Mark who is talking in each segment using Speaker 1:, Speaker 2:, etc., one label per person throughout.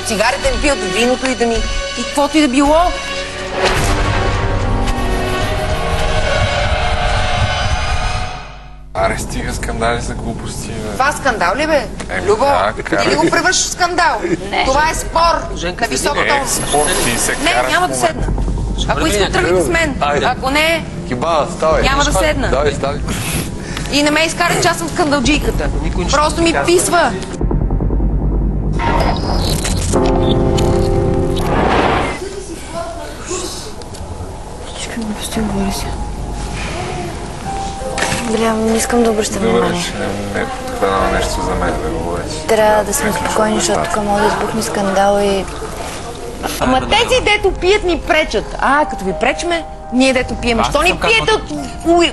Speaker 1: от цигарите, не пия от виното и да ми... И каквото и да било.
Speaker 2: Аре, стига скандали за глупости, бе.
Speaker 1: Това скандал ли, бе? Любо, ти ли го превършиш в скандал? Не. Това е спор на високо тон.
Speaker 2: Спор, ти се караш.
Speaker 1: Не, няма да седна. Ако искам, тръгнете с мен. Ако не, няма да седна.
Speaker 3: Давай, ставай.
Speaker 1: И не ме изкара, че аз съм скандалджийката. Просто ми писва.
Speaker 4: Искам да постигам, говори си. Бля, не искам да обръщам внимание.
Speaker 2: Не е подходено нещо за мен да говориш.
Speaker 4: Трябва да сме спокойни, защото тук може да избухне скандал и...
Speaker 1: Ама тези, дето пият, ни пречат. Като ви пречме, ние дето пием. Що ни пиете от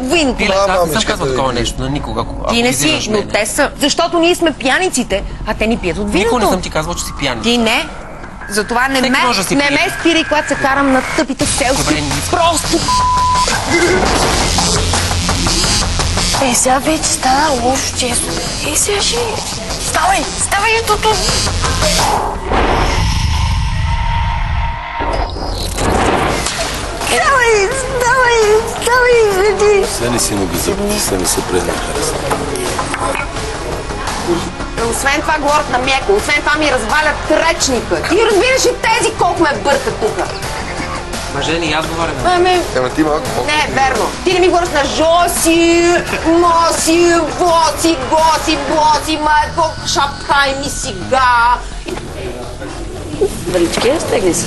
Speaker 1: виното?
Speaker 5: Аз не съм казвал такова нещо на никога.
Speaker 1: Ти не си, но те са. Защото ние сме пияниците, а те ни пият от виното.
Speaker 5: Никога не съм ти казвал, че си пияница.
Speaker 1: Ти не. Затова не ме спирай, когато се карам на тъпите селски. Просто...
Speaker 4: Сега вече стана лошо често. Сега ще... Ставай ето тук! Ставай, изведи!
Speaker 3: Сега не си ноги забути, сега не се презна харесва.
Speaker 1: Освен това говорят на меко, освен това ми развалят речника. Ти разбираш и тези колко ме бъркат тук.
Speaker 5: Жени, аз говоря.
Speaker 3: Ти малко.
Speaker 1: Не, верно. Ти не ми говориш на жоси, моси, боси, госи, боси, майко, шапкай ми сега.
Speaker 4: Валички, стегни се.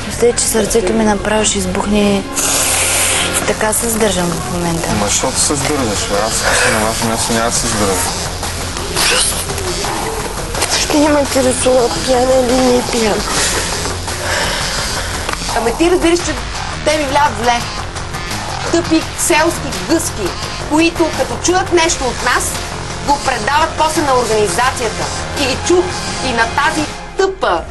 Speaker 4: Мисля, че сърцето ми направо ще избухне. Така се сдържам в момента.
Speaker 2: Ама защото се сдържаш, аз на вас място няма да се сдържам.
Speaker 4: Ще не ме интересува пияна или не е пияна.
Speaker 1: Ама ти разбираш, че те ми влязат зле. Тъпи селски гъски, които като чуят нещо от нас, го предават после на организацията. И ги чух и на тази тъпа.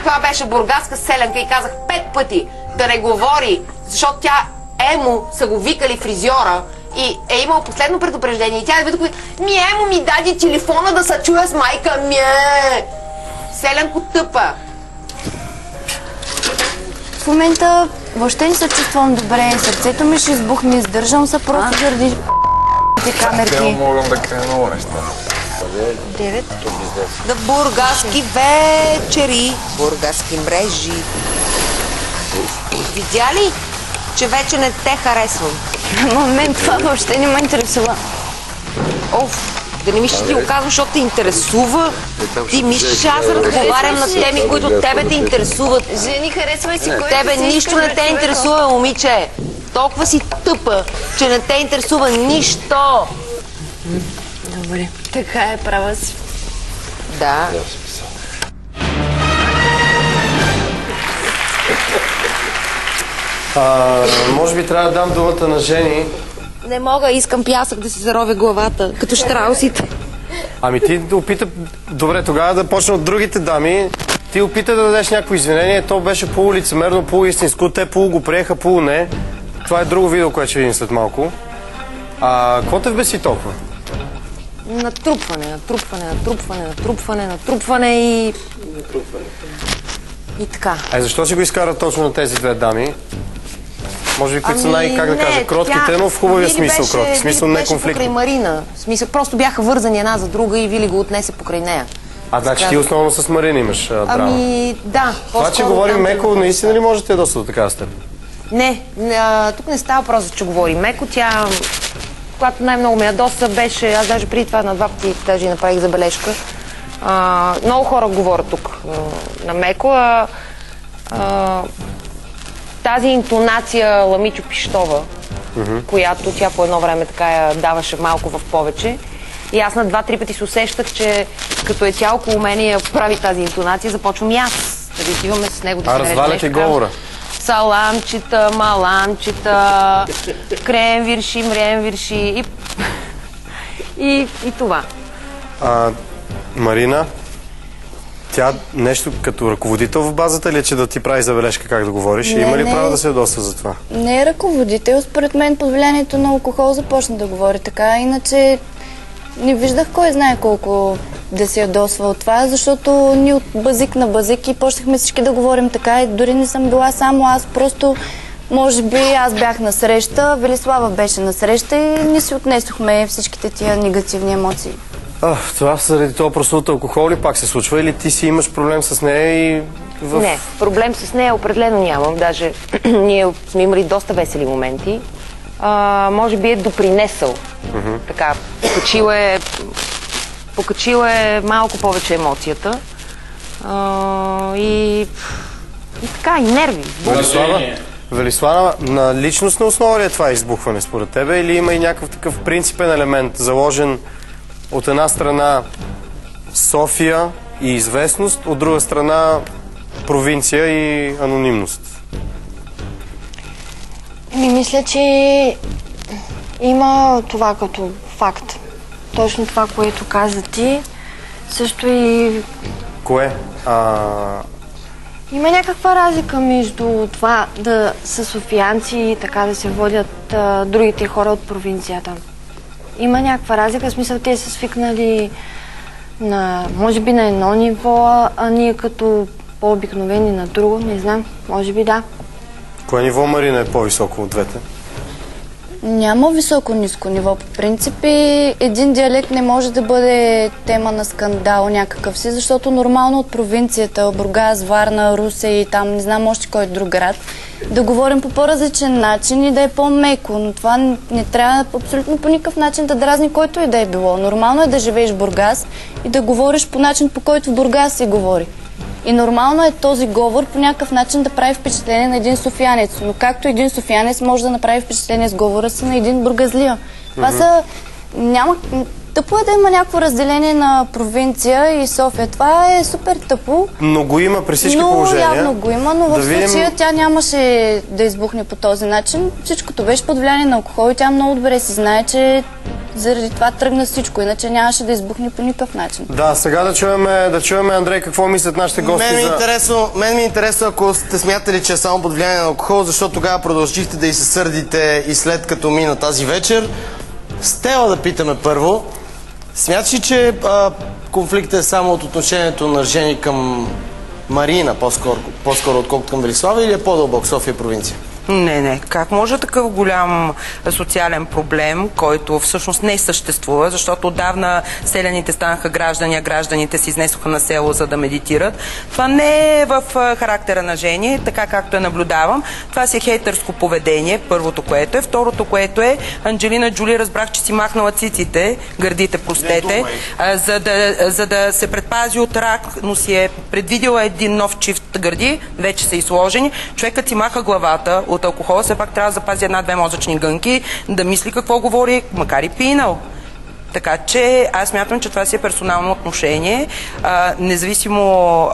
Speaker 1: Това беше бургаска селенка и казах 5 пъти да не говори, защото тя Емо са го викали фризьора и е имал последно предупреждение. И тя да ви Емо ми даде телефона да се чуя с майка ми. Селенко тъпа.
Speaker 4: В момента въобще не се чувствам добре. Сърцето ми ще избухне, издържам се просто заради камерки.
Speaker 2: Не могам да кренува неща.
Speaker 4: 9.
Speaker 1: На бургаски вечери, бургаски мрежи. Видя ли, че вече не те харесвам?
Speaker 4: Но мен това въобще не ме интересува.
Speaker 1: Да не мислиш, че ти го казвам, защото те интересува. Ти мислиш, че аз разговарям на теми, които тебе те интересуват.
Speaker 4: Жени, харесвай си, който
Speaker 1: тебе нищо не те интересува, момиче. Толкова си тъпа, че не те интересува нищо.
Speaker 4: Добре, така е, права си.
Speaker 1: Да.
Speaker 6: Може би трябва да дам думата на Жени.
Speaker 1: Не мога, искам пясък да си заровя главата, като щраусите.
Speaker 6: Ами ти опита... Добре, тогава да почна от другите дами. Ти опита да дадеш някакво извинение, то беше полулицемерно, полуистинско. Те полу го приеха, полу не. Това е друго видео, което ще видим след малко. Какво те вбеси толкова?
Speaker 1: Натрупване и... И така.
Speaker 6: Защо си го изкара точно на тези две дами? Може би, които са как да кажа, кротките, но в хубавия смисъл кротки. Смисъл не конфликтно.
Speaker 1: Покрай Марина. Смисъл, просто бяха вързани една за друга и Вили го отнесе покрай нея.
Speaker 6: Значи ти основно с Марина имаш драма.
Speaker 1: Да.
Speaker 6: Това, че говорим меко, наистина ли може да е доста до такава степен?
Speaker 1: Не, тук не става просто, че говори меко. Тя, когато най-много ме ядоса, беше, аз даже преди това на 2 пъти даже направих забележка. Много хора говорят тук на меко, тази интонация Ламичо Пищова, която тя по едно време така я даваше малко в повече. И аз на 2-3 пъти се усещах, че като е тя около мен и я прави тази интонация, започвам и аз да отиваме с него да се
Speaker 6: разваляте говора.
Speaker 1: Саламчета, маламчета, кремвирши, мремвирши и това.
Speaker 6: Марина, тя нещо като ръководител в базата ли е, че да ти прави забележка как да говориш? Има ли право да се ядоса за това?
Speaker 4: Не е ръководител. Според мен под влиянието на алкохол започна да говори така. Иначе не виждах кой знае колко да се ядосва от това, защото ние от базик на базик и почнахме всички да говорим така и дори не съм била само аз, просто може би аз бях на среща, Велислава беше на среща и ние си отнесохме всичките тия негативни емоции.
Speaker 6: Това заради това прословут алкохол ли пак се случва или ти си имаш проблем с нея и
Speaker 1: Не, проблем с нея определено нямам. Даже ние сме имали доста весели моменти. Може би е допринесъл. Така, покачил е малко повече емоцията. И така, и нерви.
Speaker 6: Велислава, на личностна основа ли е това избухване според тебе или има и някакъв такъв принципен елемент, заложен от една страна София и известност, от друга страна провинция и анонимност?
Speaker 4: Мисля, че има това като факт. Точно това, което каза ти, също и...
Speaker 6: Кое?
Speaker 4: Има някаква разлика между това да са софиянци и така да се водят другите хора от провинцията. Има някаква разлика, в смисъл те са свикнали може би на едно ниво, а ние като по-обикновени на друго, не знам, може би да.
Speaker 6: Кое ниво, Марина, е по-високо от двете?
Speaker 4: Няма високо-ниско ниво. По принцип един диалект не може да бъде тема на скандал някакъв си, защото нормално от провинцията, Бургас, Варна, Русе и там не знам още кой друг град, да говорим по по-различен начин и да е по-меко, но това не трябва абсолютно по никакъв начин да дразни който и да е било. Нормално е да живееш в Бургас и да говориш по начин, по който в Бургас се говори. И нормално е този говор по някакъв начин да прави впечатление на един софиянец. Но както един софиянец може да направи впечатление с говора си на един бургазлия. Това са... Тъпо е да има някакво разделение на провинция и София. Това е супер тъпо.
Speaker 6: Но го има при всички положения.
Speaker 4: Явно го има, но в случая тя нямаше да избухне по този начин. Всичкото беше под влияние на алкохол и тя много добре си знае, че заради това тръгна всичко, иначе нямаше да избухне по никакъв начин.
Speaker 6: Да, сега да чуем Андрей, какво мислят нашите гости
Speaker 7: Мен ми е интересно, ако сте смятали, че е само под влияние на алкохол, защото тогава продължихте да й се сърдите и след като мина тази вечер. Стела да питаме първо. Смяташ ли, че конфликтът е само от отношението на Жени към Марина, по-скоро отколкото към Велислава, или е по-дълбок София провинция?
Speaker 8: Не. Как може такъв голям социален проблем, който всъщност не съществува, защото отдавна селяните станаха граждани, а гражданите се изнесоха на село, за да медитират. Това не е в характера на Жени, така както я наблюдавам. Това си е хейтърско поведение, първото което е. Второто което е, Анджелина Джоли разбрах, че си махнала циците, гърдите, простете, за да се предпази от рак, но си е предвидила един нов чифт гърди, вече са изложени. Човекът си маха главата от алкохола, все пак трябва да запази една-две мозъчни гънки, да мисли какво говори, макар и пинал. Така че аз смятам, че това си е персонално отношение, независимо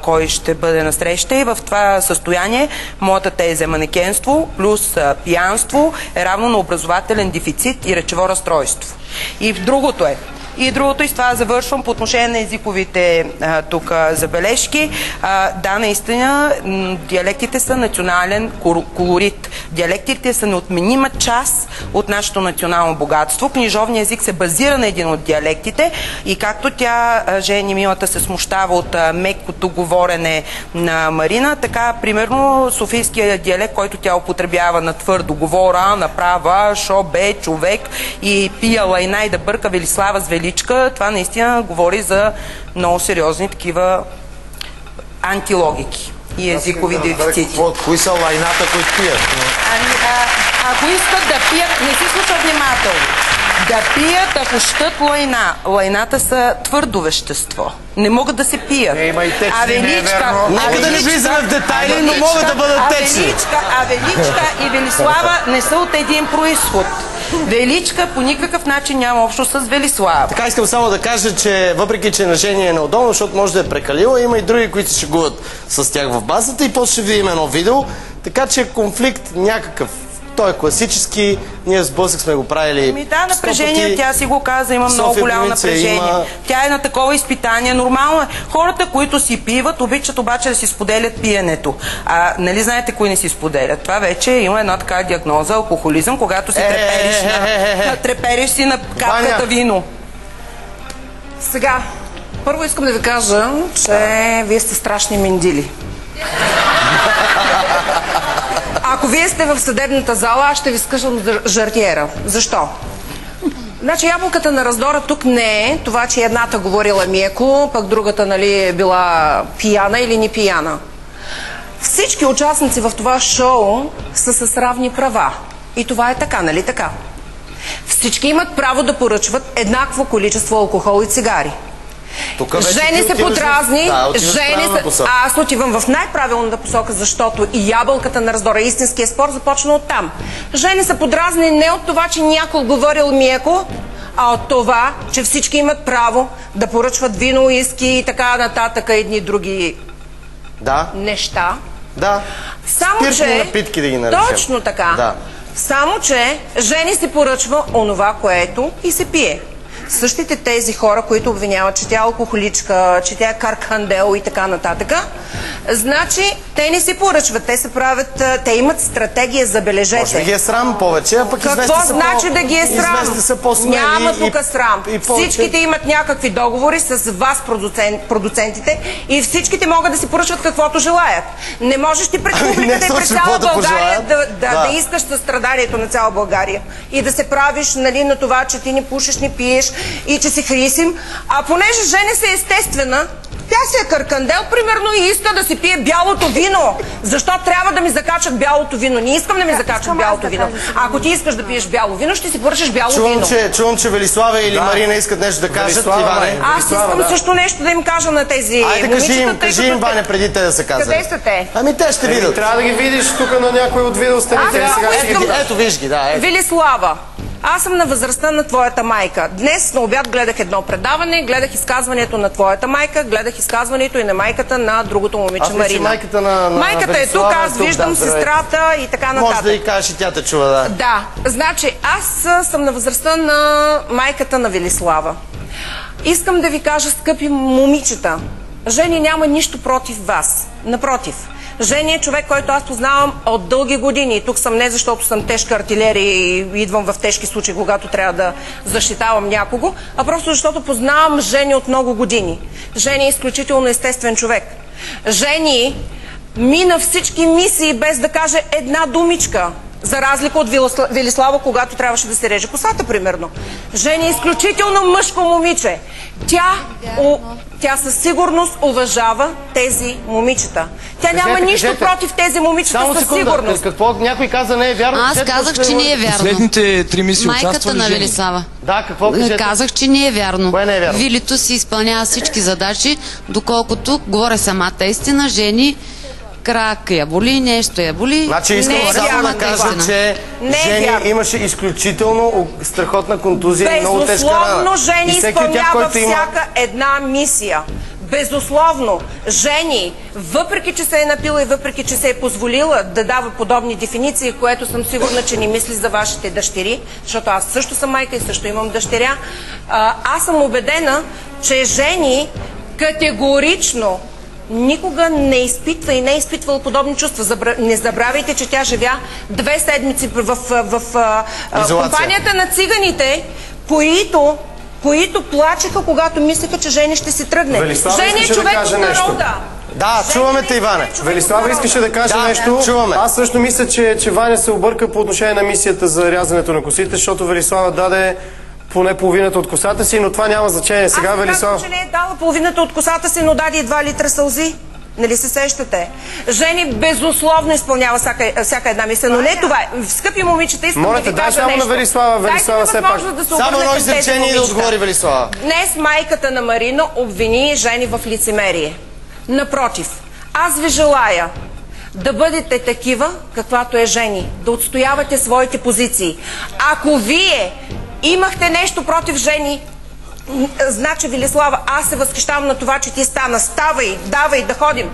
Speaker 8: кой ще бъде на среща, и в това състояние моята теза манекенство плюс пиянство е равно на образователен дефицит и речево разстройство. И другото е. И другото, и с това завършвам по отношение на езиковите тук забележки. Да, наистина, диалектите са национален колорит. Диалектите са неотменима част от нашето национално богатство. Книжовният език се базира на един от диалектите и както тя, Жени милата, се смущава от мекото говорене на Марина, така, примерно, софийския диалект, който тя употребява на твърдо говора, направа, шо бе, човек и пия лайна и да бърка Велислава с Величка, това наистина говори за много сериозни такива антилогики и езикови дефицити.
Speaker 7: Кои са лайната, които пият?
Speaker 8: Ако искат да пият, не си слуша внимателно. Да пият, ако щат лайна. Лайната са твърдо вещество. Не могат да се пият.
Speaker 7: Има и течни, не е верно. Нека да не влизаме в детайли, но могат да бъдат течни.
Speaker 8: А Величка и Велислава не са от един произход. Величка по никакъв начин няма общо с Велислава.
Speaker 7: Така искам само да кажа, че въпреки, че на Жени е неудобно, защото може да е прекалила, има и други, които се шегуват с тях в базата и после ще видим едно видео. Така че конфликт някакъв. Той е класически, ние с Бълсък сме го правили.
Speaker 8: Да, напрежение, тя си го каза, има много голямо напрежение. Тя е на такова изпитание. Нормално е. Хората, които си пиват, обичат обаче да си споделят пиенето. Нали знаете кои не си споделят? Това вече има една така диагноза, алкохолизъм, когато си трепериш си на капката вино.
Speaker 1: Сега,
Speaker 8: Първо искам да ви кажа, че вие сте страшни мендили. Ако вие сте в съдебната зала, аз ще ви скажам жартиера. Защо? Значи ябълката на раздора тук не е това, че едната говорила меко, пък другата, нали, е била пияна или не пияна. Всички участници в това шоу са с равни права. И това е така, нали така? Всички имат право да поръчват еднакво количество алкохол и цигари. Жени се подразни, аз отивам в най-правилната посока, защото и ябълката на раздора, истинския спор започна от там. Жени се подразни не от това, че някой говорил меко, а от това, че всички имат право да поръчват вино, уиски и така нататък, едни други неща.
Speaker 7: Да.
Speaker 8: Само,
Speaker 7: спиртни напитки да ги наречем.
Speaker 8: Точно така.
Speaker 7: Да.
Speaker 8: Само, че Жени си поръчва онова, което и се пие. Същите тези хора, които обвиняват, че тя е алкохоличка, че тя е каркандел и така нататък, значи те не си поръчват, те се правят, те имат стратегия, забележете.
Speaker 7: Може да ги е срам повече, а пък
Speaker 8: какво значи да ги е срам? Няма тук срам. Всичките имат някакви договори с вас, продуцентите, и всичките могат да си поръчват каквото желаят. Не можеш ти пред публиката и пред цяла България да искаш състраданието на цяла България и да се правиш, нали, на това, че ти не пушиш, не пиеш и че си хрисим, а понеже Жени се естествена, тя си е каркандел, примерно, и иска да си пие бялото вино. Защо трябва да ми закачат бялото вино? Не искам да ми закачат бялото вино. Ако ти искаш да пиеш бяло вино, ще си поръчаш бяло вино.
Speaker 7: Чувам, че Велислава или Марина искат нещо да кажат.
Speaker 8: Аз искам също нещо да им кажа на тези
Speaker 7: момичета. Кажи им, Ваня, преди те да се казват.
Speaker 8: Къде са те?
Speaker 7: Ами те ще видят.
Speaker 6: Трябва да ги видиш тук на някой от видеостените.
Speaker 7: Ето, виж ги, да.
Speaker 8: Велислава, аз съм на възрастта на твоята майка. Днес на обяд гледах едно предаване, гледах изказването на твоята майка, гледах изказването и на майката на другото момиче, Марина. Майката е тук, аз виждам сестрата и така нататък.
Speaker 7: Може да и кажеш, и тя те чува, да.
Speaker 8: Да, значи аз съм на възрастта на майката на Велислава. Искам да ви кажа, скъпи момичета, Жени няма нищо против вас. Напротив. Жени е човек, който аз познавам от дълги години. И тук съм не защото съм тежка артилерия и идвам в тежки случаи, когато трябва да защитавам някого, а просто защото познавам Жени от много години. Жени е изключително естествен човек. Жени мина всички мисии без да каже една думичка. За разлика от Велислава, когато трябваше да се реже косата, примерно. Жени е изключително мъжко момиче. Тя със сигурност уважава тези момичета. Тя няма нищо против тези момичета, със сигурност.
Speaker 7: Какво някой каза не е вярно?
Speaker 9: Аз казах, че не е вярно.
Speaker 2: Последните 3 мисии
Speaker 9: майката на Велислава.
Speaker 7: Да, какво кажете?
Speaker 9: Казах, че не е вярно.
Speaker 7: Кое не е вярно?
Speaker 9: Вилито си изпълнява всички задачи, доколкото говоря самата истина, Жени крак я боли, нещо я боли.
Speaker 7: Значи искам само да кажа, че Жени имаше изключително страхотна контузия и много тежка рана.
Speaker 8: Безусловно, Жени изпълнява всяка една мисия. Безусловно, Жени, въпреки че се е напила и въпреки че се е позволила да дава подобни дефиниции, което съм сигурна, че не мисли за вашите дъщери, защото аз също съм майка и също имам дъщеря, аз съм убедена, че Жени категорично никога не изпитва и не е изпитвала подобни чувства. Не забравяйте, че тя живя 2 седмици в компанията на циганите, които плачеха, когато мислеха, че Жени ще си тръгне. Жени е човек от народа.
Speaker 7: Да, чуваме те, Иване.
Speaker 6: Велислава искаше да каже нещо.
Speaker 7: Чуваме.
Speaker 6: Аз също мисля, че Ваня се обърка по отношение на мисията за рязането на косите, защото Велислава даде поне половината от косата си, но това няма значение. Сега Велислава...
Speaker 8: Аз не казвам, че не е дала половината от косата си, но даде 2 литра сълзи. Нали се сещате? Жени безусловно изпълнява всяка една мисия, но не това. Скъпи момичета, искам да ви кажа нещо.
Speaker 6: Дайте само на Велислава. Велислава все пак.
Speaker 7: Само едно изречение да отговори Велислава.
Speaker 8: Днес майката на Марина обвини Жени в лицемерие. Напротив, аз ви желая да бъдете такива, каквато е Жени. Да отстоявате своите позиции. Ако вие имахте нещо против Жени, значи, Велислава, аз се възхищавам на това, че ти стана. Ставай, давай да ходим.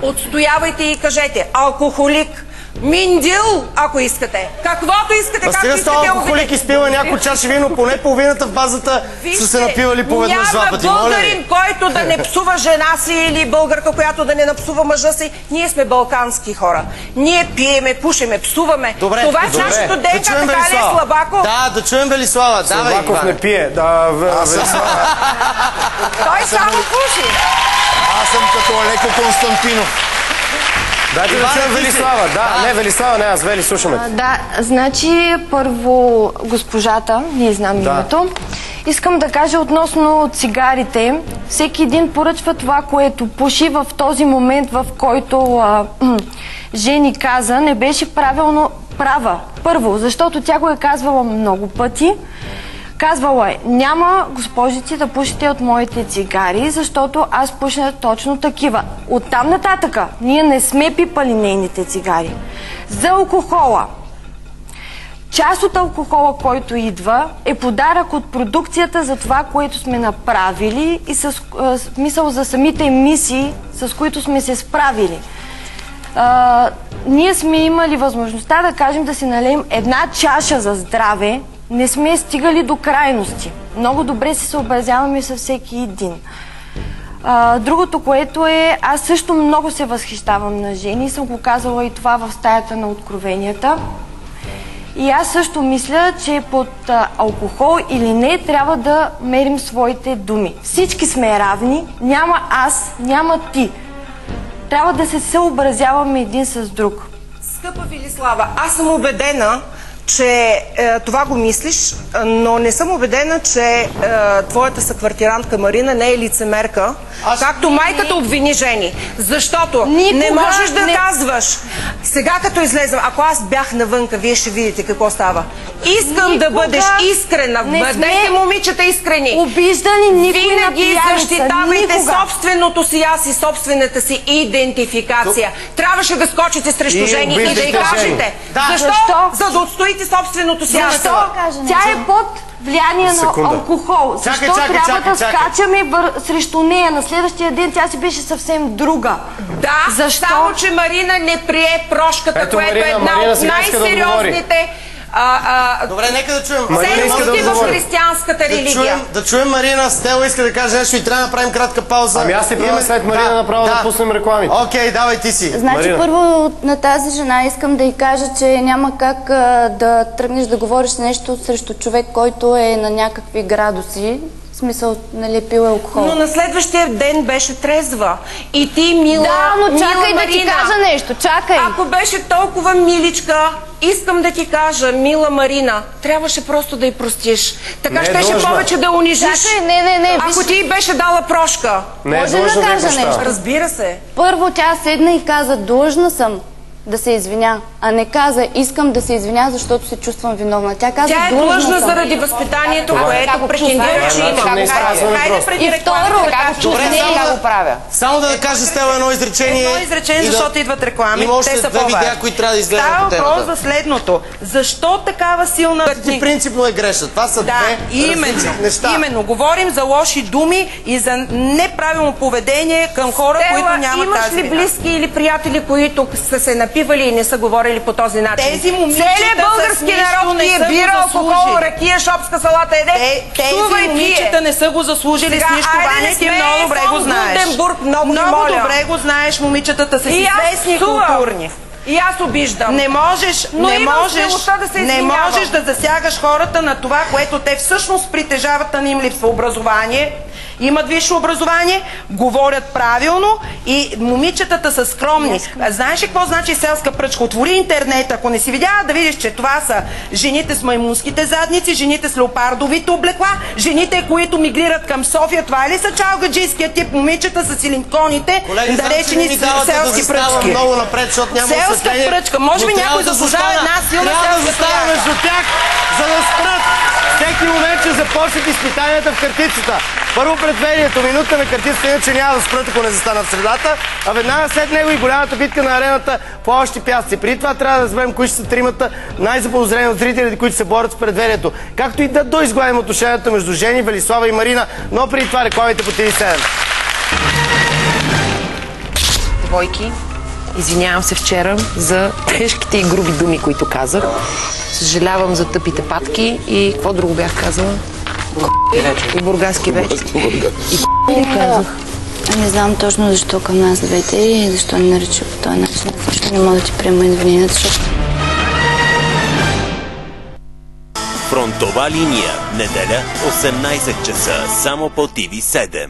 Speaker 8: Отстоявайте и кажете: алкохолик, Миндил, ако искате. Каквото искате, както
Speaker 7: Стига става
Speaker 8: искате.
Speaker 7: алкохолик, изпила някой чаша вино, поне половината в базата са се напивали поведнъж два пъти.
Speaker 8: Няма българин, който да не псува жена си или българка, която да не напсува мъжа си. Ние сме балкански хора. Ние пиеме, пушеме, псуваме.
Speaker 7: Добре,
Speaker 8: това е нашето ДНК, така ли е, Слабаков?
Speaker 7: Да чуем Велислава.
Speaker 6: Слабаков не пие. Велислава.
Speaker 8: Той само пуши.
Speaker 3: Аз съм като Алеко Константинов.
Speaker 6: Дайте да чуем Велислава. Не, Велислава, не, аз Вели, слушаме.
Speaker 10: Да, значи първо госпожата, не знам името. Искам да кажа относно цигарите. Всеки един поръчва това, което пуши в този момент, в който Жени каза, не беше правилно права. Първо, защото тя го е казвала много пъти. Казвала е, няма, госпожици, да пушите от моите цигари, защото аз пуша точно такива. Оттам нататъка ние не сме пипали нейните цигари. За алкохола. Част от алкохола, който идва, е подарък от продукцията за това, което сме направили и с смисъл за самите емисии, с които сме се справили. Ние сме имали възможността да кажем да си налеем една чаша за здраве. Не сме стигали до крайности. Много добре се съобразяваме със всеки един. Другото, което е, аз също много се възхищавам на Жени, съм го казала и това в стаята на откровенията. И аз също мисля, че под алкохол или не трябва да мерим своите думи. Всички сме равни, няма аз, няма ти. Трябва да се съобразяваме един с друг.
Speaker 8: Скъпа Велислава, аз съм убедена, че това го мислиш, но не съм убедена, че твоята съквартирантка Марина не е лицемерка, както майката обвини Жени. Защото не можеш да казваш, сега като излезем, ако аз бях навънка, вие ще видите какво става. Искам да бъдеш искрена. Бъдете, момичета, искрени.
Speaker 10: Обиждали никой на
Speaker 8: Винаги защитавайте собственото си аз и собствената си идентификация. Трябваше да скочите срещу Жени и да й кажете. Защо? За да отстоите собственото си аз.
Speaker 10: Защо? Тя е под влияние на алкохол. Защо трябва да скачаме срещу нея? На следващия ден тя си беше съвсем друга.
Speaker 8: Да, само че Марина не прие прошката, което е една от най-сериозните
Speaker 7: Добре, нека да чуем.
Speaker 8: ценности в християнската религия.
Speaker 7: Да чуем Марина. Стела иска да каже нещо и трябва да направим кратка пауза.
Speaker 6: Ами аз си правя след Марина направо да пуснем рекламите.
Speaker 7: Окей, давай ти си.
Speaker 4: Значи първо на тази жена искам да й кажа, че няма как да тръгнеш да говориш нещо срещу човек, който е на някакви градуси. В смисъл, нали, пил алкохол.
Speaker 8: Но на следващия ден беше трезва. И ти, мила
Speaker 10: но чакай
Speaker 8: Марина,
Speaker 10: да ти кажа нещо, чакай.
Speaker 8: Ако беше толкова миличка, искам да ти кажа, мила Марина, трябваше просто да й простиш. Така щеше повече да унижиш.
Speaker 10: Чакай, не.
Speaker 8: Ако ти беше дала прошка.
Speaker 4: Може да кажа нещо?
Speaker 8: Разбира се.
Speaker 4: Първо тя седна и каза, длъжна съм да се извиня, а не каза, искам да се извиня, защото се чувствам виновна. Тя каза,
Speaker 8: тя е длъжна заради възпитанието, което претендира, че има.
Speaker 4: И второ,
Speaker 7: как го правя. Само да кажа с теб едно изречение.
Speaker 8: Едно изречение, защото идват реклами.
Speaker 7: Има още две видеа, които трябва да изгледат по темата.
Speaker 8: Става въпрос за следното. Защо такава силна...
Speaker 7: Ти принципно е грешна. Това са две различни неща.
Speaker 8: Именно. Говорим за лоши думи и за неправилно поведение към хора, които нямат тази вина. Имаш ли близки или приятели, които са се напивали и не са говорили по този начин?
Speaker 11: Тези момичета
Speaker 8: целият български народ пие бира, алкохол, ракия, шопска салата еде.
Speaker 11: Тези момичета не са го заслужили с нищо, Ваня, ти много добре го знаеш. Много добре го знаеш, момичетата са си известни културни.
Speaker 8: И аз обиждам.
Speaker 11: Не можеш да засягаш хората на това, което те всъщност притежават, а не им липсва образование. Имат висше образование, говорят правилно и момичетата са скромни. Знаеш ли какво значи селска пръчка? Отвори интернет, ако не си видяла, да видиш, че това са жените с маймунските задници, жените с леопардовите облекла, жените, които мигрират към София. Това ли са чалгаджийския тип момичета с силиконите, наречени селски пръчки?
Speaker 7: Много напред, защото няма
Speaker 11: селска пръчка. Може би някой заслужава една силна селска
Speaker 7: пръчка между тях, за да спрат. Всеки момент ще започнат изпитанията в картицата. Първо предведението, минута на картицата, иначе няма да спрат, ако не застанат в средата, а веднага след него и голямата битка на арената по още пясъци. Преди това трябва да разберем кои ще са тримата най-заподозрени от зрителите, които се борят с предведението. Както и да доизгладим отношенията между Жени, Велислава и Марина, но преди това рекламите по TV7.
Speaker 12: Двойки,
Speaker 1: Извинявам се вчера за тежките и груби думи, които казах. Съжалявам за тъпите патки и какво друго бях казала? И бургаски вече. И ли казах?
Speaker 4: Не знам точно защо към нас двете и защо ни нарича по този начин. Защо не мога да ти приема извинението, защото...
Speaker 12: Фронтова линия. Неделя, 18 часа. Само по TV7.